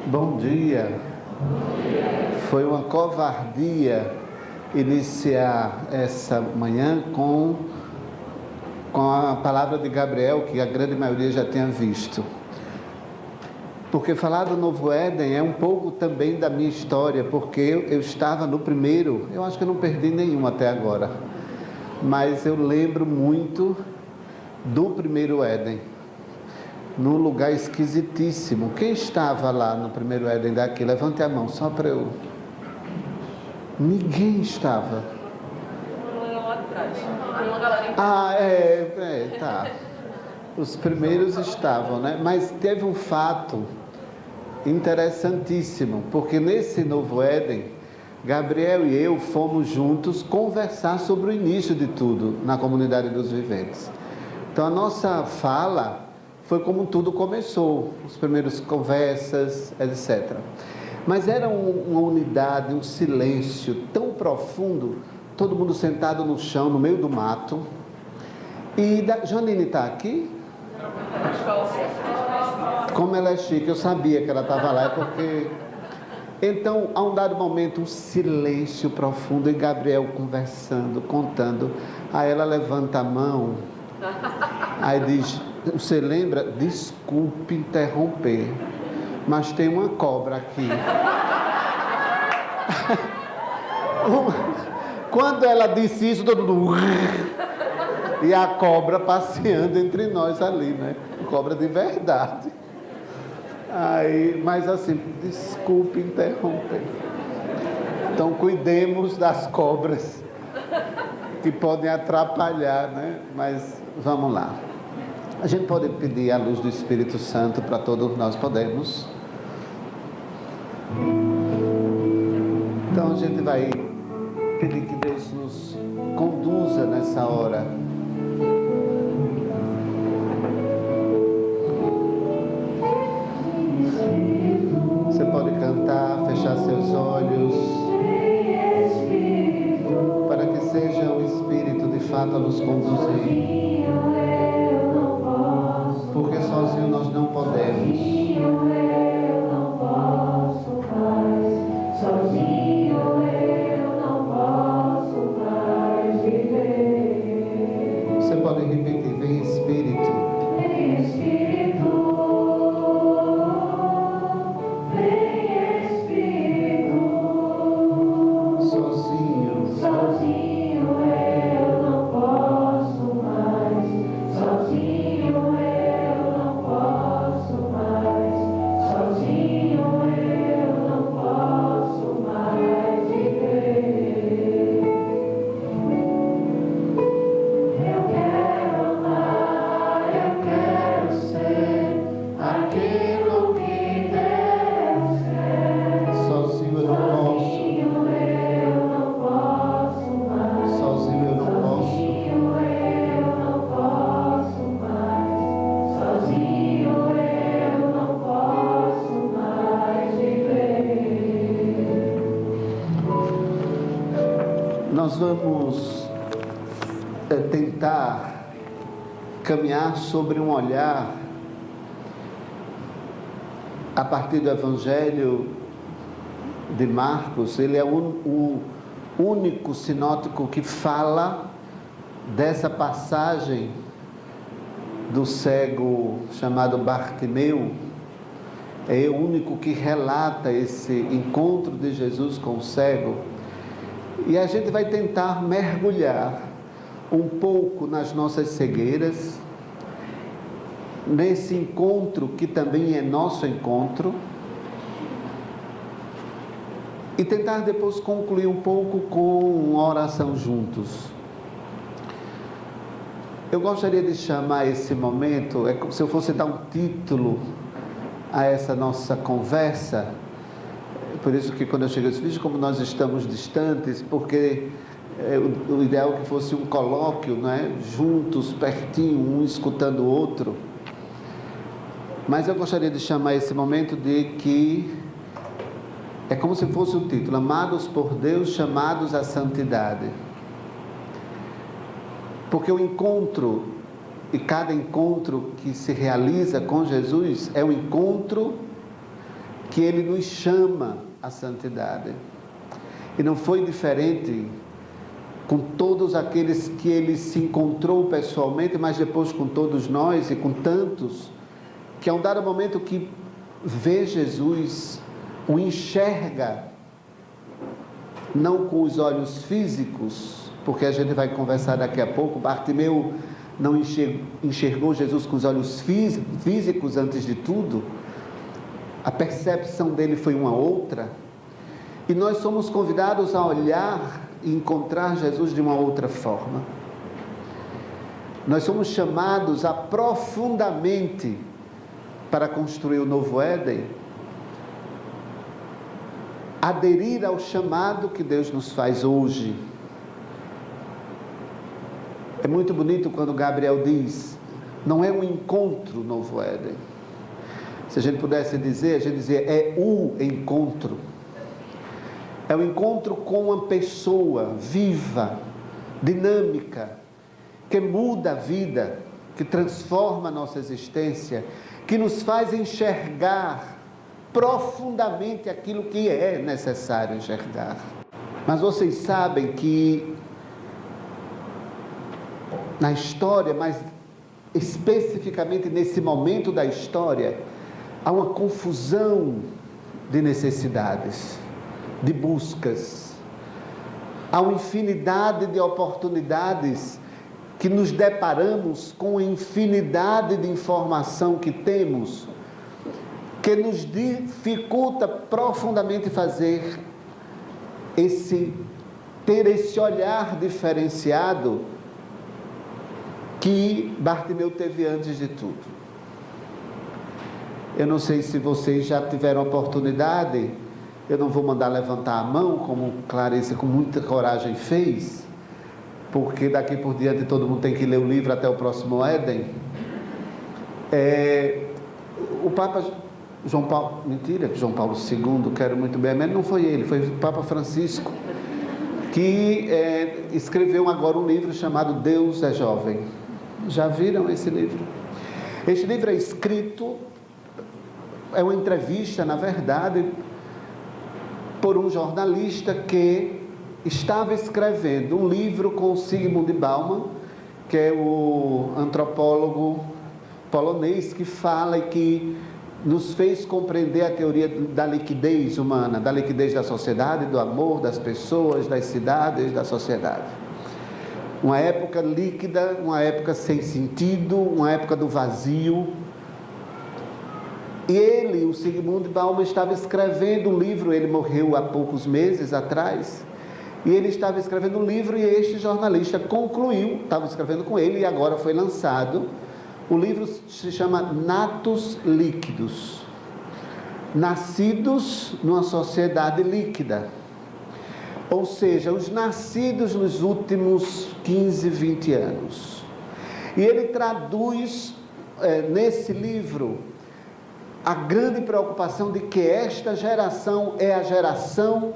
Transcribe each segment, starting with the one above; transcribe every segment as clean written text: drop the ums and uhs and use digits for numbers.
Bom dia. Foi uma covardia iniciar essa manhã com a palavra de Gabriel, que a grande maioria já tinha visto. Porque falar do Novo Éden é um pouco também da minha história, porque eu estava no primeiro, eu acho que eu não perdi nenhum até agora, mas eu lembro muito do primeiro Éden, num lugar esquisitíssimo. Quem estava lá no primeiro Éden daqui? Levante a mão, só para eu... Ninguém estava. Tá. Os primeiros estavam, né? Mas teve um fato interessantíssimo, porque nesse novo Éden, Gabriel e eu fomos juntos conversar sobre o início de tudo na comunidade dos viventes. Então a nossa fala foi como tudo começou, as primeiras conversas, etc. Mas era uma unidade, um silêncio tão profundo, todo mundo sentado no chão, no meio do mato. E Janine está aqui? Como ela é chique, eu sabia que ela estava lá, porque... Então, a um dado momento, um silêncio profundo, e Gabriel conversando, contando. Aí ela levanta a mão, aí diz, você lembra? Desculpe interromper, mas tem uma cobra aqui. Quando ela disse isso, todo mundo... E a cobra passeando entre nós ali, né? Cobra de verdade. Aí, mas assim, desculpe interromper. Então, cuidemos das cobras que podem atrapalhar, né? Mas vamos lá. A gente pode pedir a luz do Espírito Santo para todos nós, podemos. Então, a gente vai pedir que Deus nos conduza nessa hora. Você pode cantar, fechar seus olhos, para que seja o Espírito de fato a nos conduzir, porque sozinho nós não podemos. Você pode repetir, vem Espírito. Nós vamos tentar caminhar sobre um olhar a partir do Evangelho de Marcos. Ele é o único sinótico que fala dessa passagem do cego chamado Bartimeu. É o único que relata esse encontro de Jesus com o cego. E a gente vai tentar mergulhar um pouco nas nossas cegueiras, nesse encontro que também é nosso encontro, e tentar depois concluir um pouco com uma oração juntos. Eu gostaria de chamar esse momento, é como se eu fosse dar um título a essa nossa conversa. Por isso que quando eu cheguei, eu disse, como nós estamos distantes, porque o ideal é que fosse um colóquio, né? Juntos, pertinho, um escutando o outro. Mas eu gostaria de chamar esse momento de que é como se fosse o título, amados por Deus, chamados à santidade. Porque o encontro, e cada encontro que se realiza com Jesus, é um encontro que Ele nos chama à santidade. E não foi diferente com todos aqueles que Ele se encontrou pessoalmente, mas depois com todos nós e com tantos, que a um dado momento que vê Jesus, o enxerga, não com os olhos físicos, porque a gente vai conversar daqui a pouco. Bartimeu não enxergou Jesus com os olhos físicos antes de tudo, a percepção dele foi uma outra, e nós somos convidados a olhar e encontrar Jesus de uma outra forma. Nós somos chamados a profundamente, para construir o novo Éden, aderir ao chamado que Deus nos faz hoje. É muito bonito quando Gabriel diz, não é um encontro novo Éden. Se a gente pudesse dizer, a gente dizia, é o encontro. É um encontro com uma pessoa viva, dinâmica, que muda a vida, que transforma a nossa existência, que nos faz enxergar profundamente aquilo que é necessário enxergar. Mas vocês sabem que na história, mas especificamente nesse momento da história, há uma confusão de necessidades, de buscas. Há uma infinidade de oportunidades que nos deparamos com a infinidade de informação que temos, que nos dificulta profundamente ter esse olhar diferenciado que Bartimeu teve antes de tudo. Eu não sei se vocês já tiveram oportunidade, eu não vou mandar levantar a mão, como Clarice com muita coragem fez, porque daqui por diante todo mundo tem que ler o livro até o próximo Éden. O Papa João Paulo II, quero muito bem, mas não foi ele, foi o Papa Francisco, que escreveu agora um livro chamado Deus é Jovem. Já viram esse livro? Este livro é escrito, é uma entrevista, na verdade, por um jornalista que estava escrevendo um livro com Zygmunt Bauman, que é o antropólogo polonês que fala e que nos fez compreender a teoria da liquidez humana, da liquidez da sociedade, do amor, das pessoas, das cidades, da sociedade. Uma época líquida, uma época sem sentido, uma época do vazio. E ele, o Zygmunt Bauman, estava escrevendo um livro, ele morreu há poucos meses atrás, e ele estava escrevendo um livro, e este jornalista concluiu, estava escrevendo com ele, e agora foi lançado. O livro se chama Natos Líquidos, nascidos numa sociedade líquida, ou seja, os nascidos nos últimos 15, 20 anos. E ele traduz nesse livro a grande preocupação de que esta geração é a geração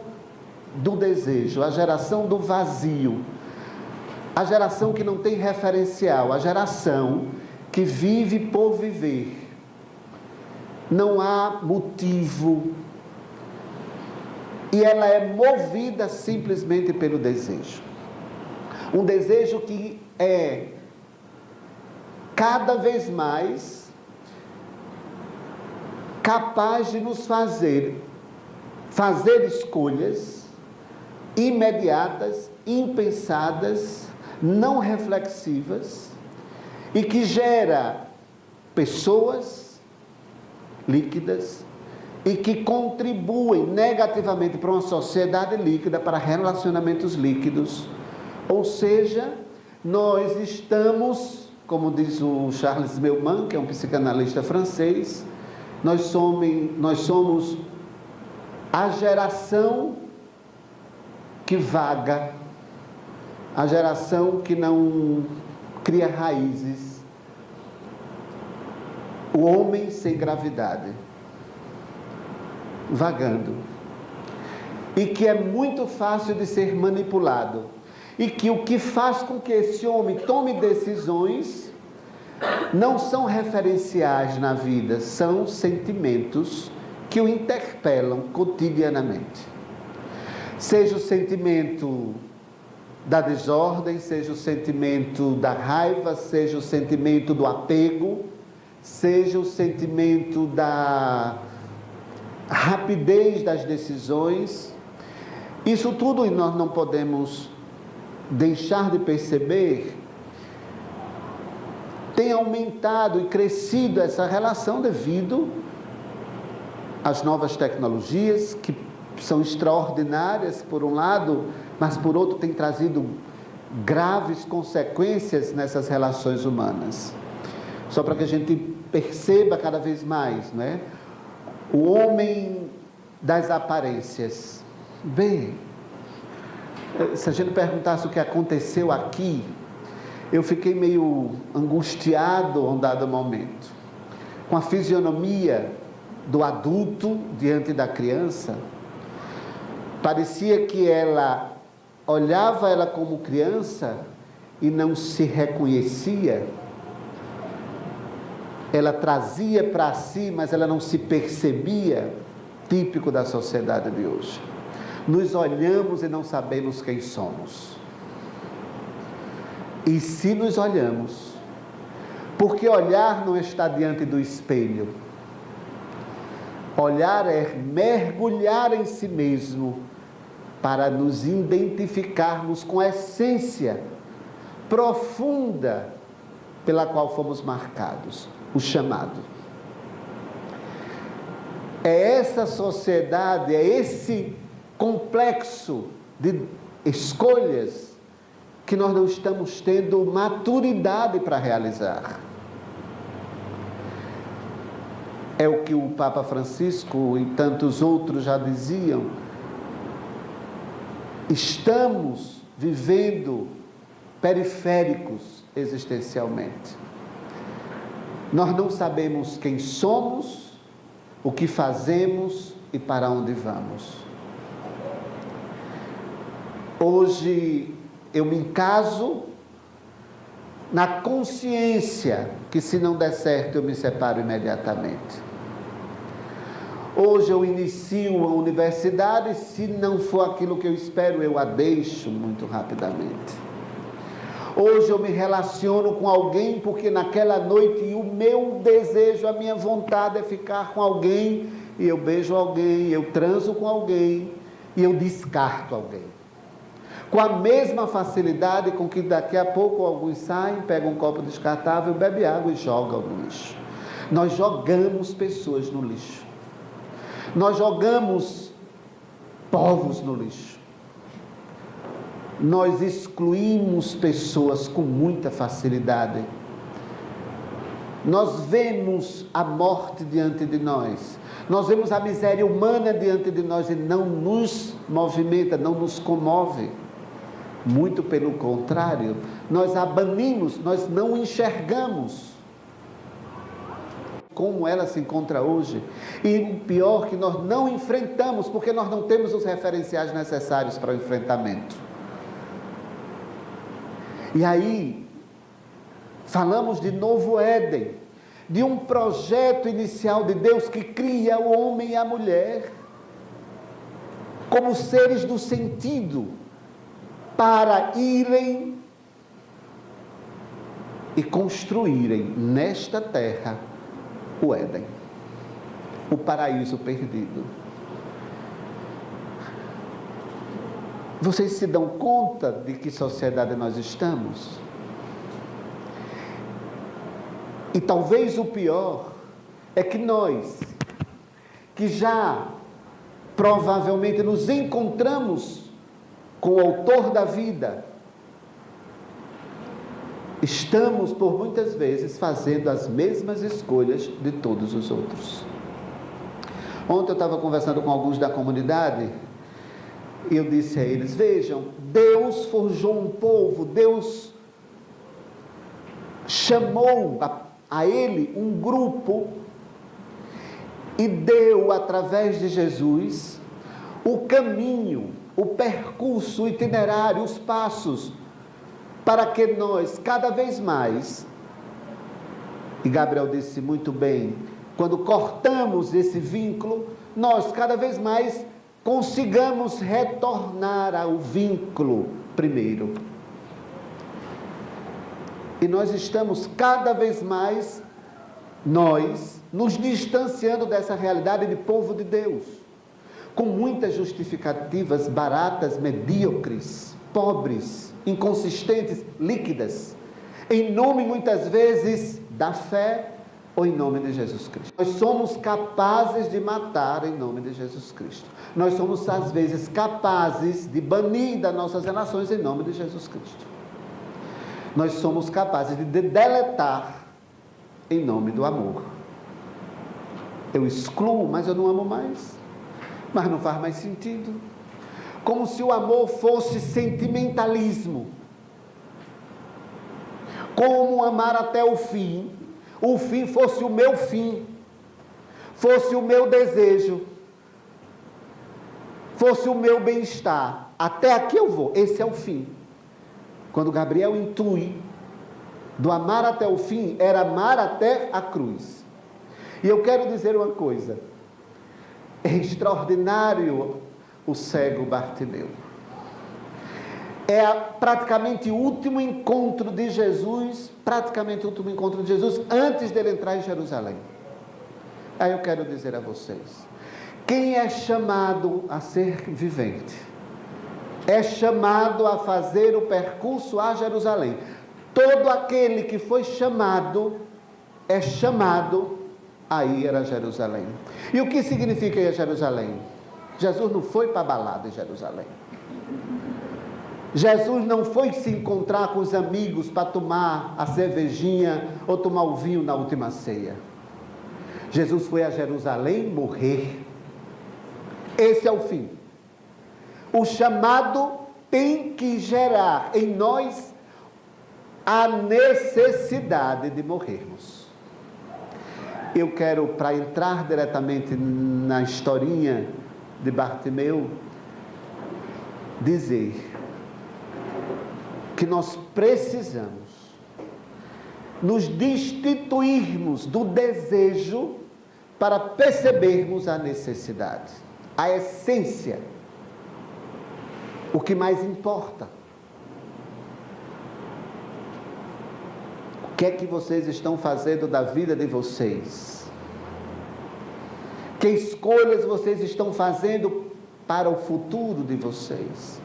do desejo, a geração do vazio, a geração que não tem referencial, a geração que vive por viver. Não há motivo, e ela é movida simplesmente pelo desejo. Um desejo que é cada vez mais capaz de nos fazer escolhas imediatas, impensadas, não reflexivas, e que gera pessoas líquidas e que contribuem negativamente para uma sociedade líquida, para relacionamentos líquidos. Ou seja, nós estamos, como diz o Charles Meumann, que é um psicanalista francês, nós somos a geração que vaga, a geração que não cria raízes, o homem sem gravidade, vagando, e que é muito fácil de ser manipulado, e que o que faz com que esse homem tome decisões não são referenciais na vida, são sentimentos que o interpelam cotidianamente. Seja o sentimento da desordem, seja o sentimento da raiva, seja o sentimento do apego, seja o sentimento da rapidez das decisões. Isso tudo nós não podemos deixar de perceber. Tem aumentado e crescido essa relação devido às novas tecnologias, que são extraordinárias por um lado, mas por outro tem trazido graves consequências nessas relações humanas. Só para que a gente perceba cada vez mais, não é? O homem das aparências. Bem, se a gente perguntasse o que aconteceu aqui, eu fiquei meio angustiado a um dado momento, com a fisionomia do adulto diante da criança. Parecia que ela olhava ela como criança e não se reconhecia. Ela trazia para si, mas ela não se percebia, típico da sociedade de hoje. Nos olhamos e não sabemos quem somos. E se nos olhamos, porque olhar não está diante do espelho. Olhar é mergulhar em si mesmo para nos identificarmos com a essência profunda pela qual fomos marcados, o chamado. É essa sociedade, é esse complexo de escolhas que nós não estamos tendo maturidade para realizar. É o que o Papa Francisco e tantos outros já diziam. Estamos vivendo periféricos existencialmente. Nós não sabemos quem somos, o que fazemos e para onde vamos. Hoje eu me caso na consciência que se não der certo eu me separo imediatamente. Hoje eu inicio a universidade, se não for aquilo que eu espero, eu a deixo muito rapidamente. Hoje eu me relaciono com alguém porque naquela noite o meu desejo, a minha vontade é ficar com alguém, e eu beijo alguém, eu transo com alguém, e eu descarto alguém. Com a mesma facilidade com que daqui a pouco alguns saem, pegam um copo descartável, bebem água e jogam no lixo. Nós jogamos pessoas no lixo. Nós jogamos povos no lixo. Nós excluímos pessoas com muita facilidade. Nós vemos a morte diante de nós. Nós vemos a miséria humana diante de nós e não nos movimenta, não nos comove. Muito pelo contrário, nós a banimos, nós não enxergamos como ela se encontra hoje. E o pior, que nós não enfrentamos, porque nós não temos os referenciais necessários para o enfrentamento. E aí, falamos de novo Éden, de um projeto inicial de Deus que cria o homem e a mulher como seres do sentido, para irem e construírem nesta terra o Éden, o paraíso perdido. Vocês se dão conta de que sociedade nós estamos? E talvez o pior é que nós, que já provavelmente nos encontramos com o autor da vida, estamos por muitas vezes fazendo as mesmas escolhas de todos os outros. Ontem eu estava conversando com alguns da comunidade e eu disse a eles: vejam, Deus forjou um povo, Deus chamou a ele um grupo e deu através de Jesus o caminho, o percurso, o itinerário, os passos, para que nós, cada vez mais, e Gabriel disse muito bem, quando cortamos esse vínculo, nós cada vez mais consigamos retornar ao vínculo primeiro. E nós estamos cada vez mais, nos distanciando dessa realidade de povo de Deus, com muitas justificativas baratas, medíocres, pobres, inconsistentes, líquidas, em nome muitas vezes da fé ou em nome de Jesus Cristo. Nós somos capazes de matar em nome de Jesus Cristo. Nós somos às vezes capazes de banir das nossas relações em nome de Jesus Cristo. Nós somos capazes de deletar em nome do amor. Eu excluo, mas eu não amo mais. Mas não faz mais sentido. Como se o amor fosse sentimentalismo. Como amar até o fim fosse o meu fim, fosse o meu desejo, fosse o meu bem-estar. Até aqui eu vou, esse é o fim. Quando Gabriel intui do amar até o fim, era amar até a cruz. E eu quero dizer uma coisa, é extraordinário o cego Bartimeu. É praticamente o último encontro de Jesus, antes dele entrar em Jerusalém. Aí eu quero dizer a vocês, quem é chamado a ser vivente, é chamado a fazer o percurso a Jerusalém. Todo aquele que foi chamado, é chamado a ir a Jerusalém. E o que significa ir a Jerusalém? Jesus não foi para a balada em Jerusalém. Jesus não foi se encontrar com os amigos para tomar a cervejinha ou tomar o vinho na última ceia. Jesus foi a Jerusalém morrer. Esse é o fim. O chamado tem que gerar em nós a necessidade de morrermos. Eu quero, para entrar diretamente na historinha de Bartimeu, dizer que nós precisamos nos destituirmos do desejo para percebermos a necessidade, a essência, o que mais importa. O que é que vocês estão fazendo da vida de vocês? Que escolhas vocês estão fazendo para o futuro de vocês?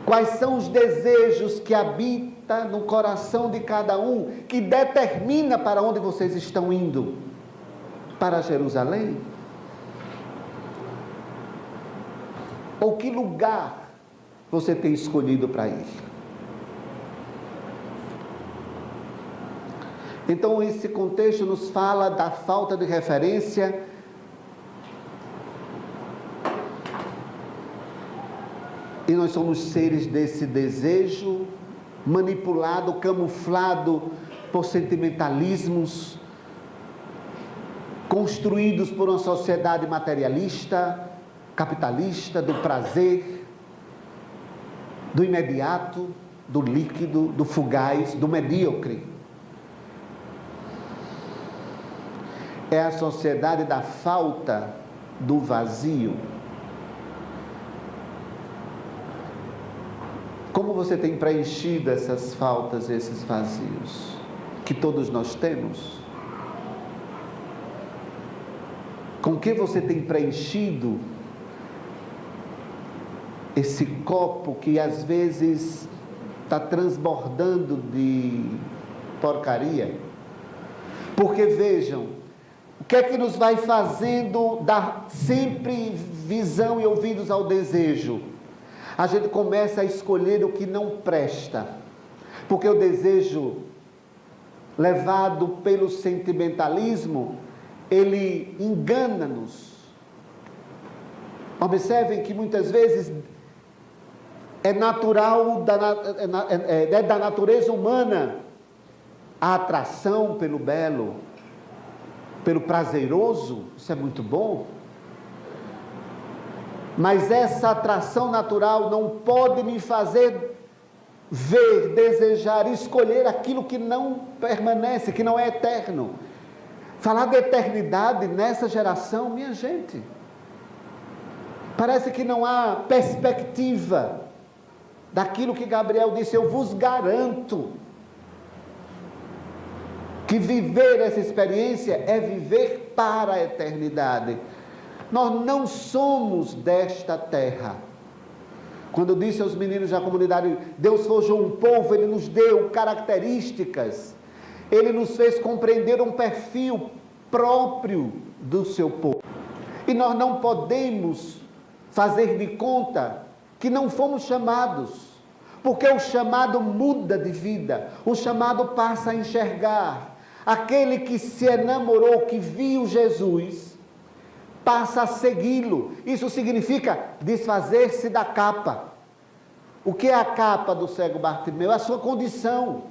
Quais são os desejos que habitam no coração de cada um, que determina para onde vocês estão indo? Para Jerusalém? Ou que lugar você tem escolhido para ir? Então, esse contexto nos fala da falta de referência e nós somos seres desse desejo, manipulado, camuflado por sentimentalismos, construídos por uma sociedade materialista, capitalista, do prazer, do imediato, do líquido, do fugaz, do medíocre. É a sociedade da falta, do vazio. Como você tem preenchido essas faltas, esses vazios, que todos nós temos? Com que você tem preenchido esse copo que às vezes está transbordando de porcaria? Porque vejam, o que é que nos vai fazendo dar sempre visão e ouvidos ao desejo? A gente começa a escolher o que não presta, porque o desejo levado pelo sentimentalismo, ele engana-nos. Observem que muitas vezes é natural, da natureza humana, a atração pelo belo, pelo prazeroso. Isso é muito bom. Mas essa atração natural não pode me fazer ver, desejar, escolher aquilo que não permanece, que não é eterno, Falar de eternidade nessa geração, minha gente, parece que não há perspectiva daquilo que Gabriel disse. Eu vos garanto que viver essa experiência é viver para a eternidade. Nós não somos desta terra. Quando eu disse aos meninos da comunidade, Deus forjou um povo, Ele nos deu características, Ele nos fez compreender um perfil próprio do seu povo. E nós não podemos fazer de conta que não fomos chamados, porque o chamado muda de vida, o chamado passa a enxergar. Aquele que se enamorou, que viu Jesus, passa a segui-lo. Isso significa desfazer-se da capa. O que é a capa do cego Bartimeu? É a sua condição,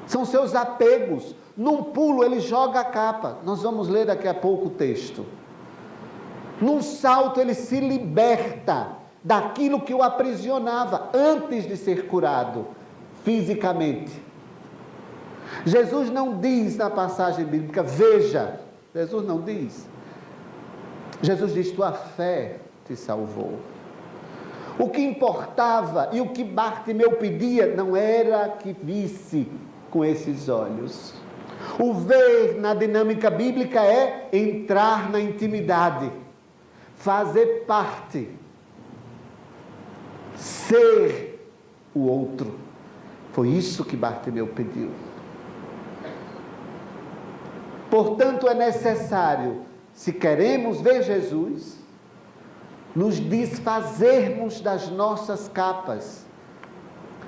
são seus apegos. Num pulo ele joga a capa. Nós vamos ler daqui a pouco o texto. Num salto ele se liberta daquilo que o aprisionava antes de ser curado fisicamente. Jesus não diz na passagem bíblica, veja. Jesus não diz. Jesus diz, tua fé te salvou. O que importava e o que Bartimeu pedia não era que visse com esses olhos. O ver na dinâmica bíblica é entrar na intimidade, fazer parte, ser o outro. Foi isso que Bartimeu pediu. Portanto, é necessário, se queremos ver Jesus, nos desfazermos das nossas capas,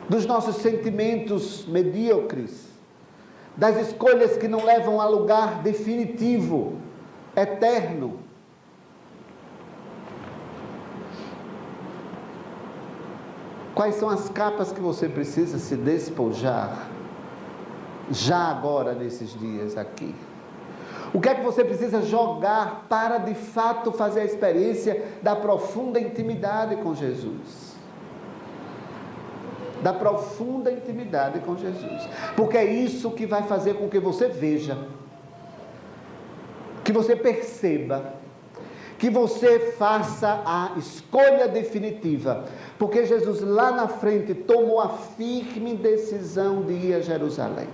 dos nossos sentimentos medíocres, das escolhas que não levam a lugar definitivo, eterno. Quais são as capas que você precisa se despojar, já agora, nesses dias aqui? O que é que você precisa jogar para, de fato, fazer a experiência da profunda intimidade com Jesus? Da profunda intimidade com Jesus. Porque é isso que vai fazer com que você veja, que você perceba, que você faça a escolha definitiva. Porque Jesus lá na frente tomou a firme decisão de ir a Jerusalém.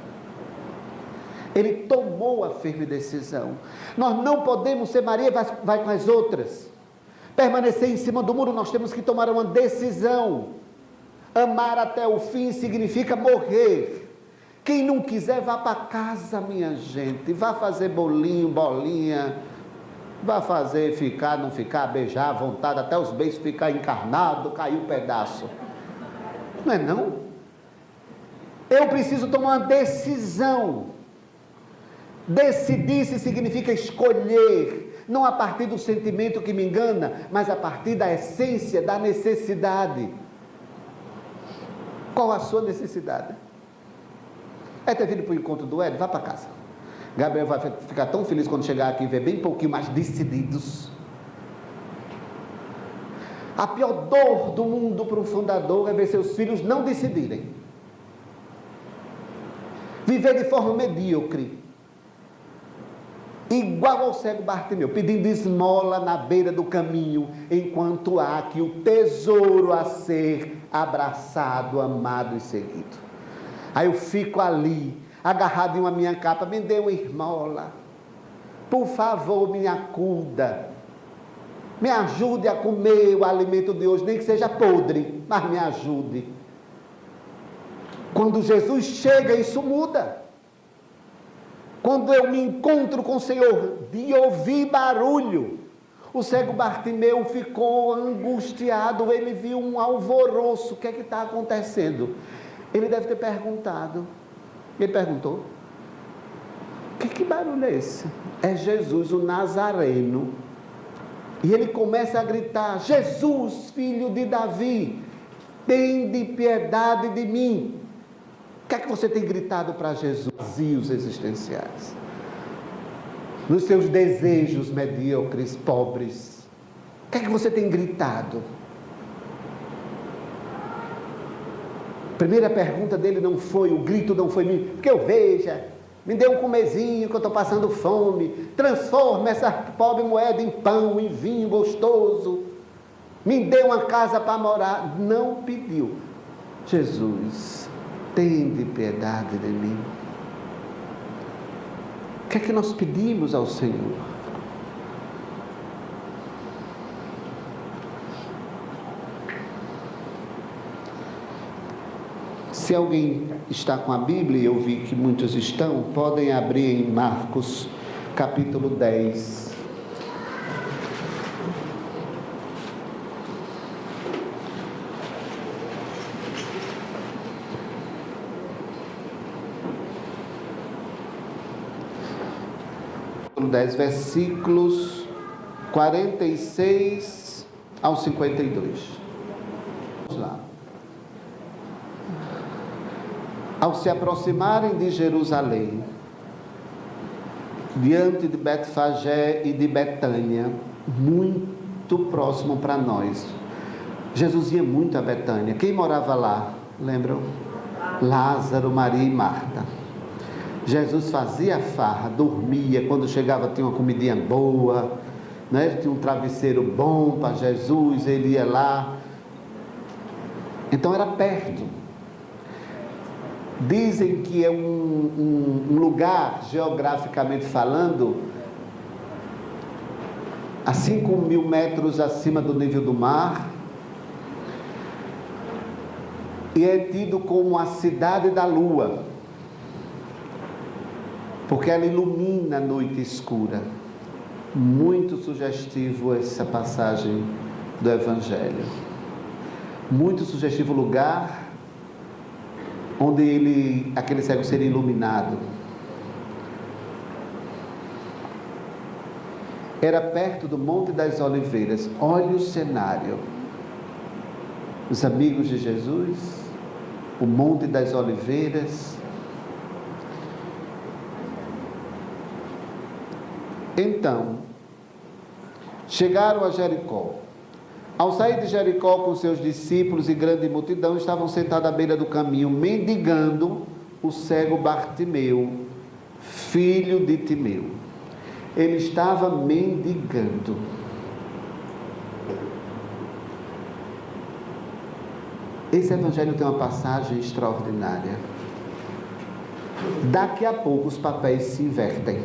Ele tomou a firme decisão. Nós não podemos ser Maria, vai com as outras, permanecer em cima do muro. Nós temos que tomar uma decisão. Amar até o fim significa morrer. Quem não quiser, vá para casa, minha gente. Vá fazer bolinho, bolinha. Vá fazer ficar, não ficar, beijar à vontade, até os beijos ficar encarnado, cair um pedaço. Não é não? Eu preciso tomar uma decisão. Decidir-se significa escolher, não a partir do sentimento que me engana, mas a partir da essência, da necessidade. Qual a sua necessidade? É ter vindo para o encontro do Hélio? Vá para casa. Gabriel vai ficar tão feliz quando chegar aqui e ver bem pouquinho mais decididos. A pior dor do mundo para um fundador é ver seus filhos não decidirem. Viver de forma medíocre. Igual ao cego Bartimeu, pedindo esmola na beira do caminho, enquanto há aqui o tesouro a ser abraçado, amado e seguido. Aí eu fico ali, agarrado em uma minha capa, me dê uma esmola, por favor, me acuda, me ajude a comer o alimento de hoje, nem que seja podre, mas me ajude. Quando Jesus chega, isso muda. Quando eu me encontro com o Senhor, de ouvir barulho, o cego Bartimeu ficou angustiado, ele viu um alvoroço. O que é que está acontecendo? Ele deve ter perguntado. Ele perguntou: que barulho é esse? É Jesus, o Nazareno. E ele começa a gritar: Jesus, filho de Davi, tende piedade de mim. O que é que você tem gritado para Jesus? Vazios existenciais, nos seus desejos medíocres, pobres. O que é que você tem gritado? A primeira pergunta dele não foi, o grito não foi porque eu veja, Me dê um comezinho que eu estou passando fome. Transforma essa pobre moeda em pão, em vinho gostoso. Me dê uma casa para morar. Não pediu. Jesus, tende piedade de mim. O que é que nós pedimos ao Senhor? Se alguém está com a Bíblia, eu vi que muitos estão, podem abrir em Marcos, capítulo 10. Capítulo 10, versículos 46 ao 52. Vamos lá. Ao se aproximarem de Jerusalém, diante de Betfagé e de Betânia, muito próximo para nós. Jesus ia muito a Betânia. Quem morava lá? Lembram? Lázaro, Maria e Marta. Jesus fazia farra, dormia, quando chegava tinha uma comidinha boa, né? Tinha um travesseiro bom para Jesus, ele ia lá. Então era perto. Dizem que é um lugar, geograficamente falando, a 5.000 metros acima do nível do mar, e é tido como a cidade da lua, porque ela ilumina a noite escura. Muito sugestivo essa passagem do Evangelho. Muito sugestivo lugar onde aquele cego seria iluminado. Era perto do Monte das Oliveiras. Olha o cenário. Os amigos de Jesus, o Monte das Oliveiras. Então, chegaram a Jericó. Ao sair de Jericó com seus discípulos e grande multidão, estavam sentados à beira do caminho, mendigando o cego Bartimeu, filho de Timeu. Ele estava mendigando. Esse evangelho tem uma passagem extraordinária. Daqui a pouco os papéis se invertem.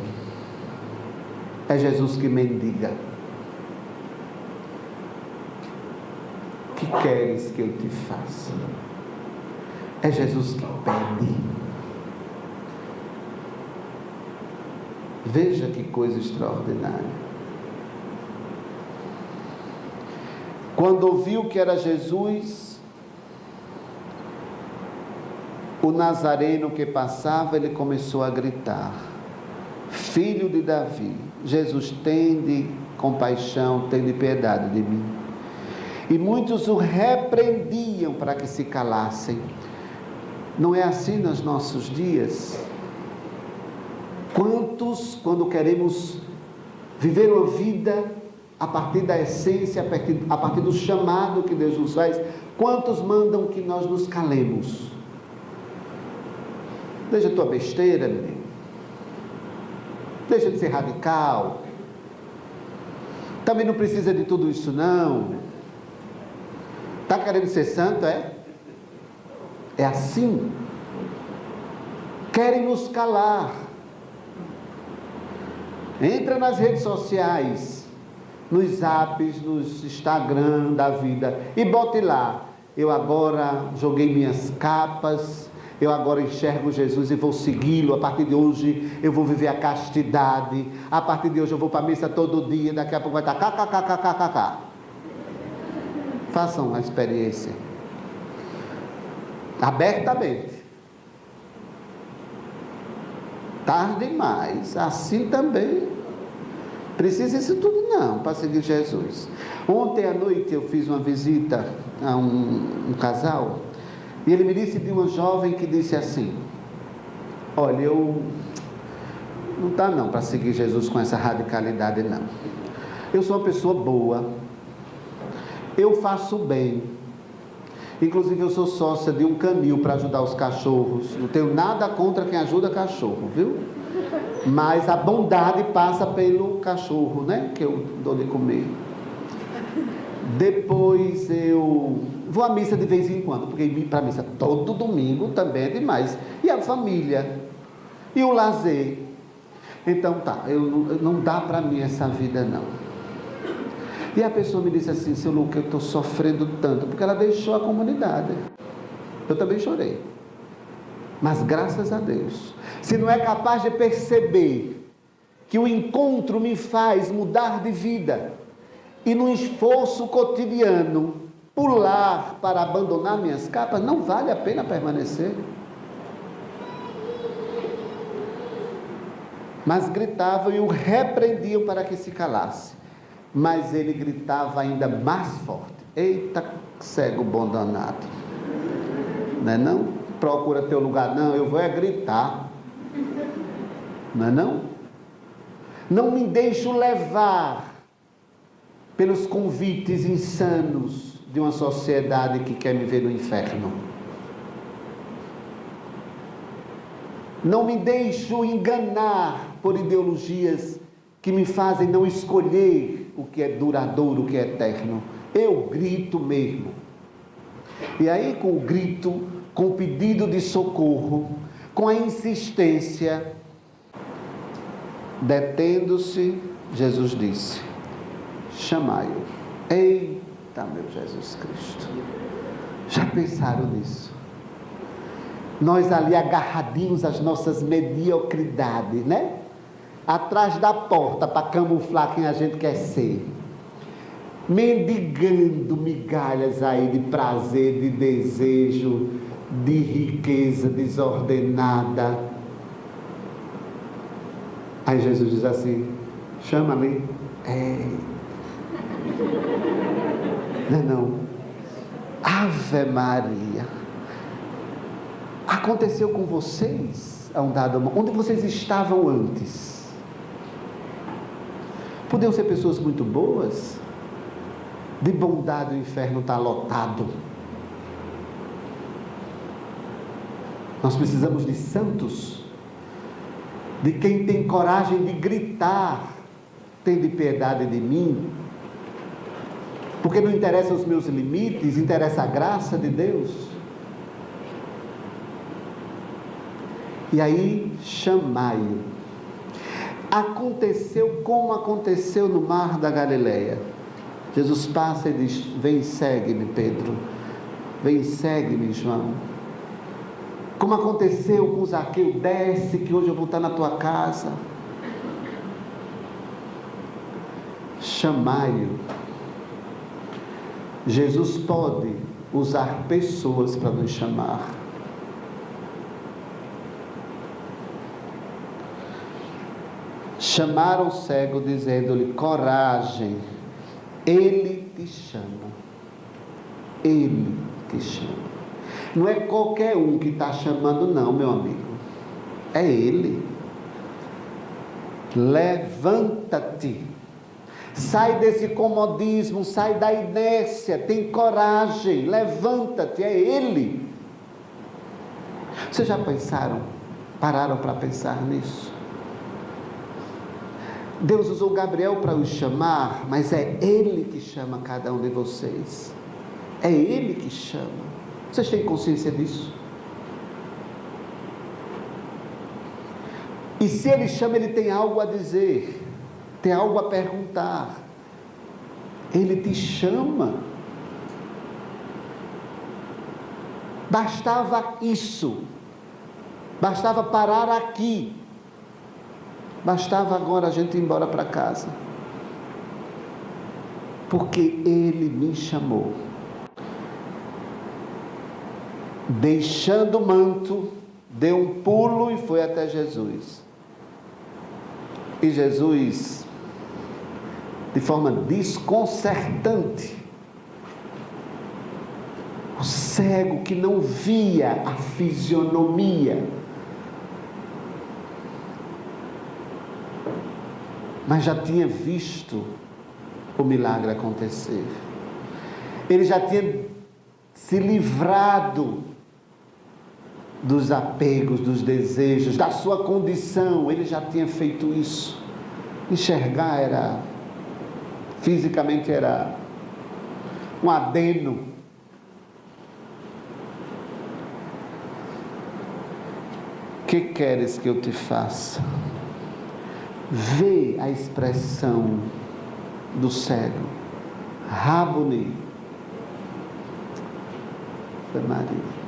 É Jesus que mendiga. Que queres que eu te faça? É Jesus que pede. Veja que coisa extraordinária. Quando ouviu que era Jesus, o nazareno que passava, ele começou a gritar: Filho de Davi, Jesus, tende compaixão, tende piedade de mim. E muitos o repreendiam para que se calassem. Não é assim nos nossos dias? Quantos, quando queremos viver uma vida a partir da essência, a partir do chamado que Deus nos faz, quantos mandam que nós nos calemos? Deixa a tua besteira, menino. Deixa de ser radical. Também não precisa de tudo isso, não. Está querendo ser santo, é? É assim. Querem nos calar. Entra nas redes sociais, nos zaps, nos Instagram da vida, e bote lá: eu agora joguei minhas capas, eu agora enxergo Jesus e vou segui-lo. A partir de hoje eu vou viver a castidade. A partir de hoje eu vou para a missa todo dia. Daqui a pouco vai estar kkkkkk. Façam a experiência abertamente. Tarde demais. Assim também. Precisa isso tudo não para seguir Jesus. Ontem à noite eu fiz uma visita a um casal, e ele me disse de uma jovem que disse assim: olha, eu não dá não para seguir Jesus com essa radicalidade não. Eu sou uma pessoa boa, eu faço bem, Inclusive eu sou sócia de um canil para ajudar os cachorros. Não tenho nada contra quem ajuda cachorro, viu? Mas a bondade passa pelo cachorro, né? Que eu dou de comer. Depois eu vou à missa de vez em quando, porque ir para a missa todo domingo também é demais. E a família, e o lazer. Então tá, não dá para mim essa vida não. E a pessoa me disse assim: seu Lucas, eu estou sofrendo tanto, porque ela deixou a comunidade. Eu também chorei. Mas graças a Deus, se não é capaz de perceber que o encontro me faz mudar de vida, e no esforço cotidiano pular para abandonar minhas capas, não vale a pena permanecer. Mas gritavam e o repreendiam para que se calasse. Mas ele gritava ainda mais forte: eita, cego bom danado. Não é não? Procura teu lugar, não, eu vou é gritar. Não é não? Não me deixo levar pelos convites insanos de uma sociedade que quer me ver no inferno. Não me deixo enganar por ideologias que me fazem não escolher o que é duradouro, o que é eterno. Eu grito mesmo. E aí, com o grito, com o pedido de socorro, com a insistência, detendo-se, Jesus disse: chamai-o. Eita, meu Jesus Cristo! Já pensaram nisso? Nós ali agarradinhos às nossas mediocridades, né? Atrás da porta para camuflar quem a gente quer ser, mendigando migalhas aí de prazer, de desejo, de riqueza desordenada. Aí Jesus diz assim: chama-me. Não. Ave Maria. Aconteceu com vocês a um dado momento? Onde vocês estavam antes? Podiam ser pessoas muito boas. De bondade o inferno está lotado. Nós precisamos de santos, de quem tem coragem de gritar: tende piedade de mim. Porque não interessa os meus limites, interessa a graça de Deus. E aí, chamai-o. Aconteceu como aconteceu no mar da Galileia. Jesus passa e diz: vem, segue-me, Pedro. Vem, segue-me, João. Como aconteceu com Zaqueu: desce que hoje eu vou estar na tua casa. Chamai-o. Jesus pode usar pessoas para nos chamar. Chamaram o cego, dizendo-lhe: coragem, ele te chama. Ele te chama. Não é qualquer um que está chamando, não, meu amigo. É ele. Levanta-te. Sai desse comodismo, sai da inércia, tem coragem, levanta-te, é ele. Vocês já pararam para pensar nisso? Deus usou Gabriel para os chamar, mas é ele que chama cada um de vocês. É ele que chama. Vocês têm consciência disso? E se ele chama, ele tem algo a dizer, tem algo a perguntar. Ele te chama. Bastava isso. Bastava parar aqui. Bastava agora a gente ir embora para casa. Porque ele me chamou. Deixando o manto, deu um pulo e foi até Jesus. E Jesus, de forma desconcertante, o cego que não via a fisionomia, mas já tinha visto o milagre acontecer. Ele já tinha se livrado dos apegos, dos desejos, da sua condição. Ele já tinha feito isso. Enxergar era, fisicamente era um adeno. Que queres que eu te faça? Vê a expressão do cego. Rabuni. Foi Maria.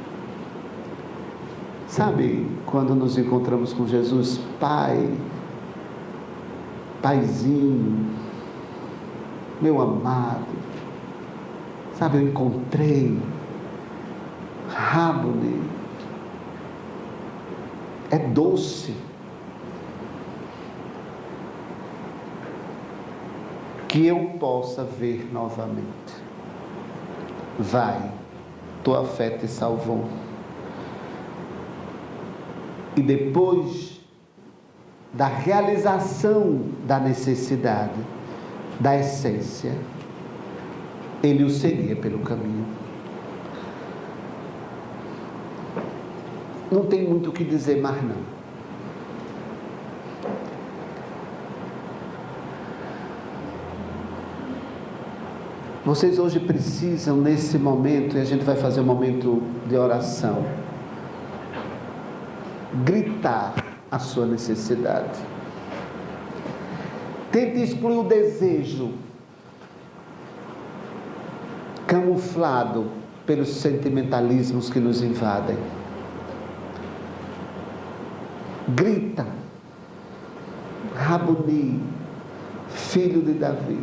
Sabe, quando nos encontramos com Jesus, Pai, Paizinho, meu amado, sabe, eu encontrei, Rabuni, é doce, que eu possa ver novamente. Vai, tua fé te salvou. E depois da realização da necessidade, da essência, ele o seguia pelo caminho. Não tem muito o que dizer mais não. Vocês hoje precisam, nesse momento, e a gente vai fazer um momento de oração, gritar a sua necessidade. Tente excluir o desejo camuflado pelos sentimentalismos que nos invadem. Grita: Rabuni, filho de Davi,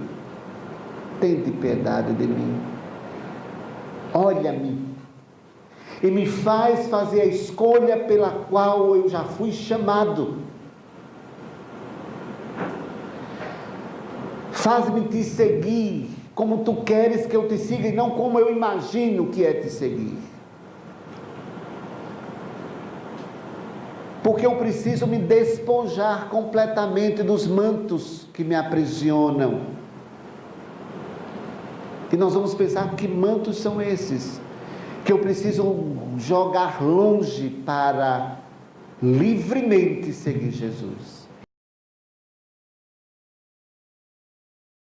tende piedade de mim. Olha-me e me faz fazer a escolha pela qual eu já fui chamado. Faz-me te seguir como tu queres que eu te siga e não como eu imagino que é te seguir. Porque eu preciso me despojar completamente dos mantos que me aprisionam. E nós vamos pensar: que mantos são esses que eu preciso jogar longe para livremente seguir Jesus?